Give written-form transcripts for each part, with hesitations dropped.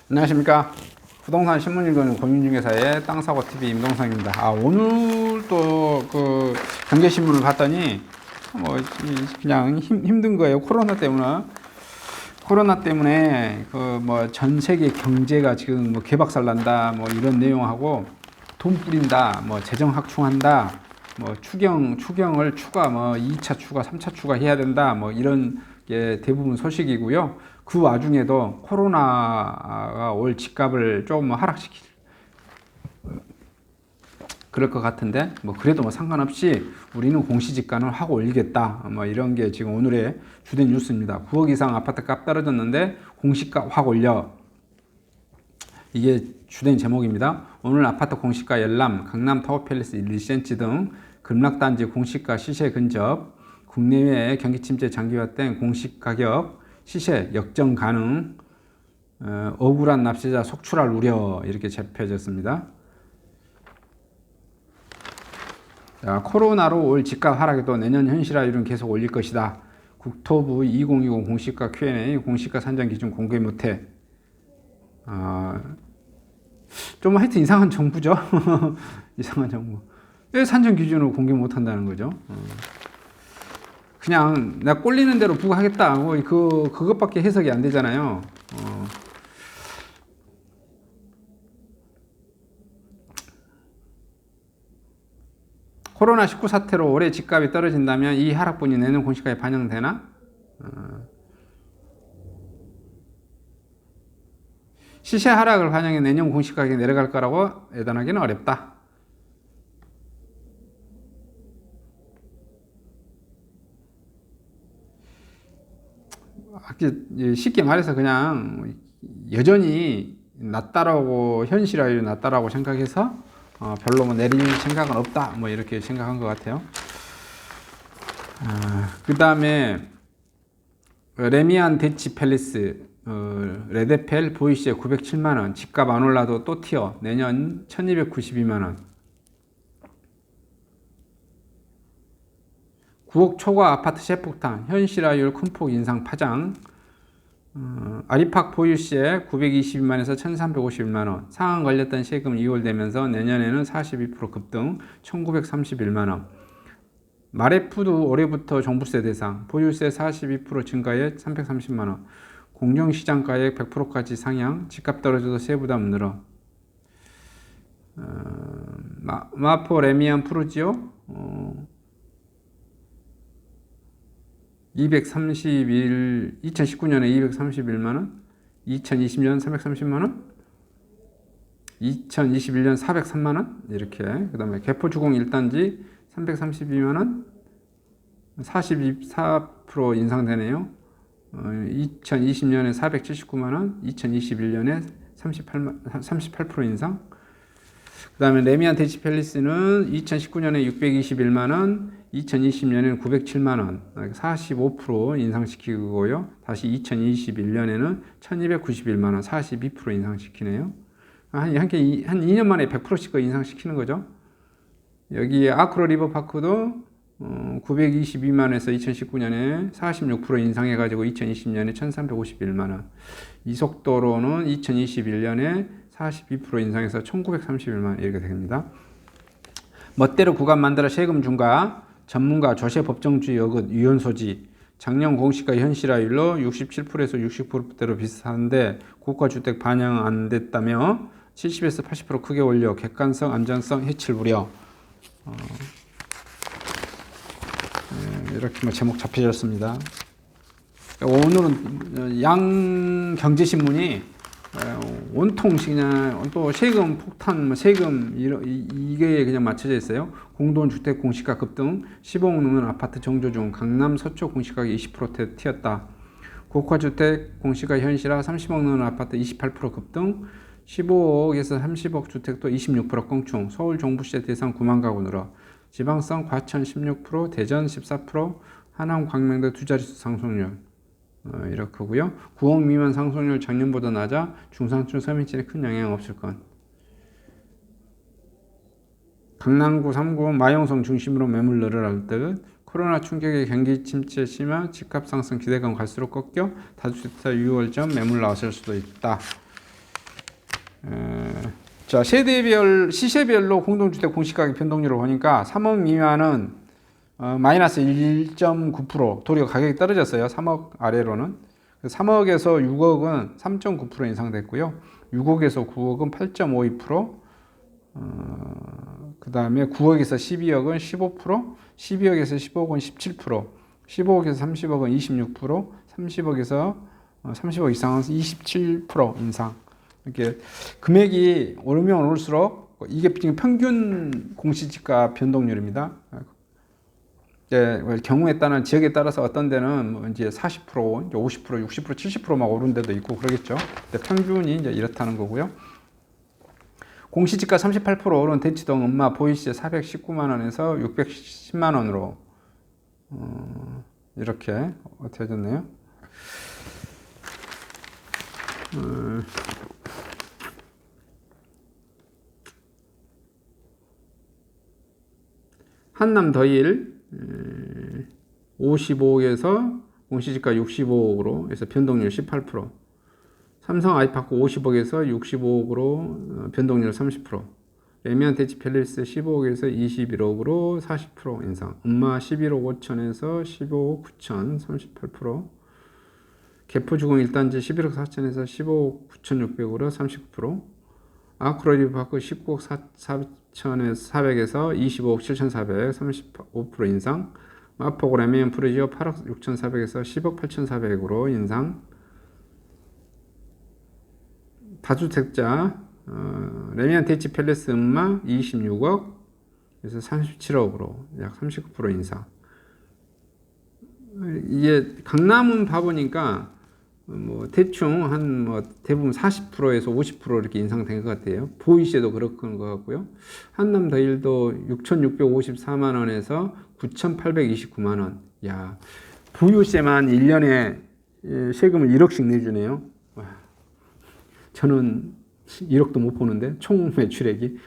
안녕하십니까. 부동산 신문 읽어주는 공인중개사의 땅사고TV 임동상입니다. 오늘 또 그 경제신문을 봤더니 뭐 그냥 힘든 거예요. 코로나 때문에 그 뭐 전 세계 경제가 지금 뭐 개박살 난다 뭐 이런 내용하고 돈 뿌린다 뭐 재정 확충한다 뭐 추경을 추가 뭐 2차 추가 3차 추가 해야 된다 뭐 이런 게 대부분 소식이고요. 그 와중에도 코로나가 올 집값을 조금 하락시킬 그럴 것 같은데 뭐 그래도 뭐 상관없이 우리는 공시지가는 확 올리겠다 뭐 이런 게 지금 오늘의 주된 뉴스입니다. 9억 이상 아파트 값 떨어졌는데 공시가 확 올려, 이게 주된 제목입니다. 오늘 아파트 공시가 열람, 강남 타워팰리스 1cm 등 급락단지 공시가 시세 근접, 국내외 경기 침체 장기화된 공시가격 시세 역전 가능, 억울한 납세자 속출할 우려, 이렇게 잡혀졌습니다. 자, 코로나로 올 집값 하락에도 내년 현실화율은 계속 올릴 것이다. 국토부 2020 공시가 Q&A, 공시가 산정 기준 공개 못해. 좀 하여튼 이상한 정부죠. 이상한 정부. 왜 산정 기준으로 공개 못한다는 거죠? 그냥 내가 꼴리는 대로 부과하겠다 하고 그것밖에 해석이 안 되잖아요. 코로나19 사태로 올해 집값이 떨어진다면 이 하락분이 내년 공시가에 반영되나? 시세 하락을 반영해 내년 공시가격이 내려갈 거라고 예단하기는 어렵다. 쉽게 말해서 그냥 여전히 낮다라고, 현실화율이 낮다라고 생각해서 별로 뭐 내릴 생각은 없다 뭐 이렇게 생각한 것 같아요. 그 다음에 레미안 대치 팰리스 레드펠 보이시에 907만원, 집값 안 올라도 또 튀어, 내년 1292만원. 9억 초과 아파트 재폭탄, 현실화율 큰 폭 인상 파장. 아리팍 보유시에 922만에서 1351만원, 상한 걸렸던 세금 2월 되면서 내년에는 42% 급등 1931만원. 마레푸도 올해부터 종부세 대상, 보유세 42% 증가에 330만원, 공정시장가액 100%까지 상향, 집값 떨어져도 세부담 늘어. 마포 레미안 푸르지오 2019년에 231만원, 2020년 330만원, 2021년 403만원, 이렇게. 그 다음에 개포주공 1단지 332만원, 44% 인상되네요. 2020년에 479만원, 2021년에 38% 인상. 그 다음에 레미안 대치 팰리스는 2019년에 621만원, 2020년에는 907만원, 45% 인상시키고요. 다시 2021년에는 1291만원, 42% 인상시키네요. 한 2년 만에 100%씩 인상시키는 거죠. 여기 아크로 리버파크도 922만원에서 2019년에 46% 인상해가지고 2020년에 1351만원. 이속도로는 2021년에 42% 인상해서 1931만원 이렇게 됩니다. 멋대로 구간 만들어 세금 중과, 전문가 조세 법정주의 어긋 위헌 소지. 작년 공시가 현실화율로 67%에서 60%대로 비슷한데 고가주택 반영 안 됐다며 70에서 80% 크게 올려 객관성, 안전성 해칠 우려. 이렇게 뭐 제목 잡혀졌습니다. 오늘은 양 경제신문이 온통 그냥 또 세금 폭탄, 세금 이게 그냥 맞춰져 있어요. 공동주택 공시가 급등, 15억 넘는 아파트 정조 중 강남 서초 공시가격이 20%대 튀었다. 고가주택 공시가 현실화, 30억 넘는 아파트 28% 급등, 15억에서 30억 주택도 26% 껑충, 서울 종부세 대상 9만 가구 늘어, 지방성 과천 16%, 대전 14%, 하남 광명도 두 자릿수 상승률. 이렇게고요. 9억 미만 상승률 작년보다 낮아 중산층 서민층에 큰 영향 없을 것. 강남구 3구 마용성 중심으로 매물 늘어날 듯. 코로나 충격에 경기 침체 심화, 집값 상승 기대감 갈수록 꺾여 다주택자 6월 전 매물 나왔을 수도 있다. 자, 세대별, 시세별로 공동주택 공시가격 변동률을 보니까 3억 미만은 마이너스 1.9%, 도리어 가격이 떨어졌어요. 3억 아래로는. 3억에서 6억은 3.9% 인상됐고요. 6억에서 9억은 8.52%, 그 다음에 9억에서 12억은 15%, 12억에서 15억은 17%, 15억에서 30억은 26%, 30억 이상은 27% 인상. 이렇게 금액이 오르면 오를수록 이게 지금 평균 공시지가 변동률입니다. 경우에 따른 지역에 따라서 어떤 데는 뭐 이제 40%, 이제 50%, 60%, 70%막 오른 데도 있고 그러겠죠. 근데 평균이 이제 이렇다는 거고요. 공시지가 38% 오른 대치동 음마 보이시제 419만 원에서 610만 원으로 이렇게 되어졌네요. 한남 더일 55억에서 공시지가 65억으로 해서 변동률 18%, 삼성 아이파크 50억에서 65억으로 변동률 30%, 레미안 대치 팰리스 15억에서 21억으로 40% 인상, 음마 11억 5천에서 15억 9천 38%, 개포주공 1단지 11억 4천에서 15억 9,600으로 39%, 아크로리브파크 19억 4천에서 400에서 25억 7,400 35% 인상, 마포구 레미안 프루지오 8억 6,400에서 10억 8,400으로 인상, 다주택자 레미안 대치 팰리스 음마 26억 그래서 37억으로 약 39% 인상. 이게 강남은 봐보니까 뭐 대충 한 뭐 대부분 40%에서 50% 이렇게 인상된 것 같아요. 보이시에도 그렇은 것 같고요. 한남 더일도 6,654만 원에서 9,829만 원. 야, 보유세만 1년에 세금을 1억씩 내주네요. 와, 저는 1억도 못 보는데 총 매출액이.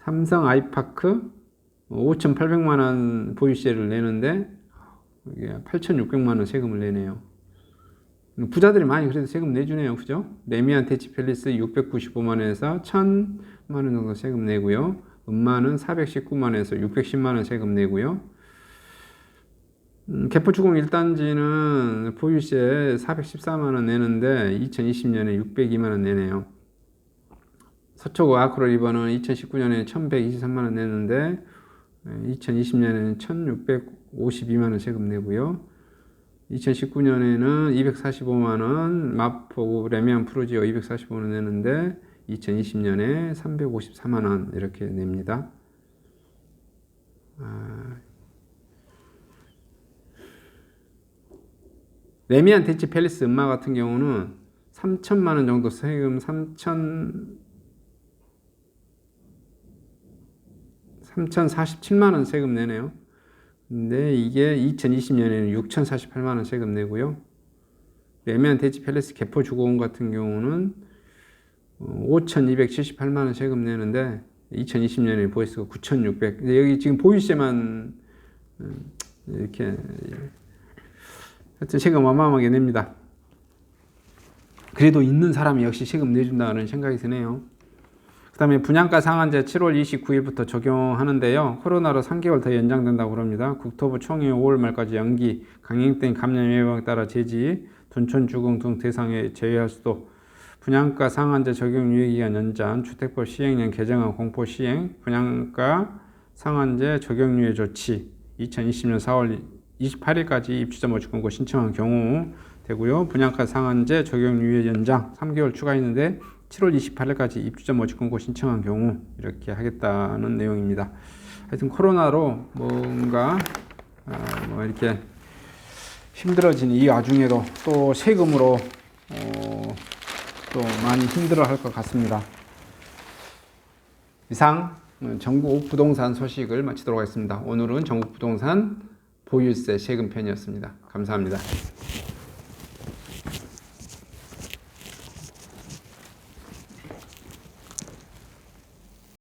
삼성 아이파크 5,800만 원 보유세를 내는데 8,600만 원 세금을 내네요. 부자들이 많이 그래도 세금 내주네요. 그죠? 레미안 대치 팰리스 695만 원에서 1,000만 원 정도 세금 내고요. 음마는 419만 원에서 610만 원 세금 내고요. 개포주공 1단지는 보유세 414만 원 내는데 2020년에 602만 원 내네요. 서초구 아크로 리버는 2019년에 1,123만 원 내는데 2020년에는 1,652만 원 세금 내고요. 2019년에는 245만 원, 마포구 레미안 프루지오 245만 원 내는데 2020년에 354만 원 이렇게 냅니다. 레미안 대치 팰리스 음마 같은 경우는 3천만 원 정도 세금 3,047만 원 세금 내네요. 근데 이게 2020년에는 6,048만 원 세금 내고요. 레미안 대치 팰리스 개포주공 같은 경우는 5,278만 원 세금 내는데 2020년에 보유세가 9,600. 여기 지금 보유세만 이렇게 하여튼 세금 어마어마하게 냅니다. 그래도 있는 사람이 역시 세금 내준다는 생각이 드네요. 그 다음에 분양가 상한제 7월 29일부터 적용하는데요. 코로나로 3개월 더 연장된다고 합니다. 국토부 총회 5월 말까지 연기, 강행된 감염 예방에 따라 제지, 둔촌 주공 등 대상에 제외할 수도, 분양가 상한제 적용 유예기간 연장, 주택법 시행령 개정안 공포 시행, 분양가 상한제 적용 유예 조치, 2020년 4월 28일까지 입주자 모집권고 신청한 경우 되고요. 분양가 상한제 적용 유예 연장 3개월 추가했는데 7월 28일까지 입주자 모집권고 신청한 경우 이렇게 하겠다는 내용입니다. 하여튼 코로나로 뭔가 뭐 이렇게 힘들어진 이 와중에도 또 세금으로 또 많이 힘들어 할 것 같습니다. 이상 전국 부동산 소식을 마치도록 하겠습니다. 오늘은 전국 부동산 보유세 세금 편이었습니다. 감사합니다.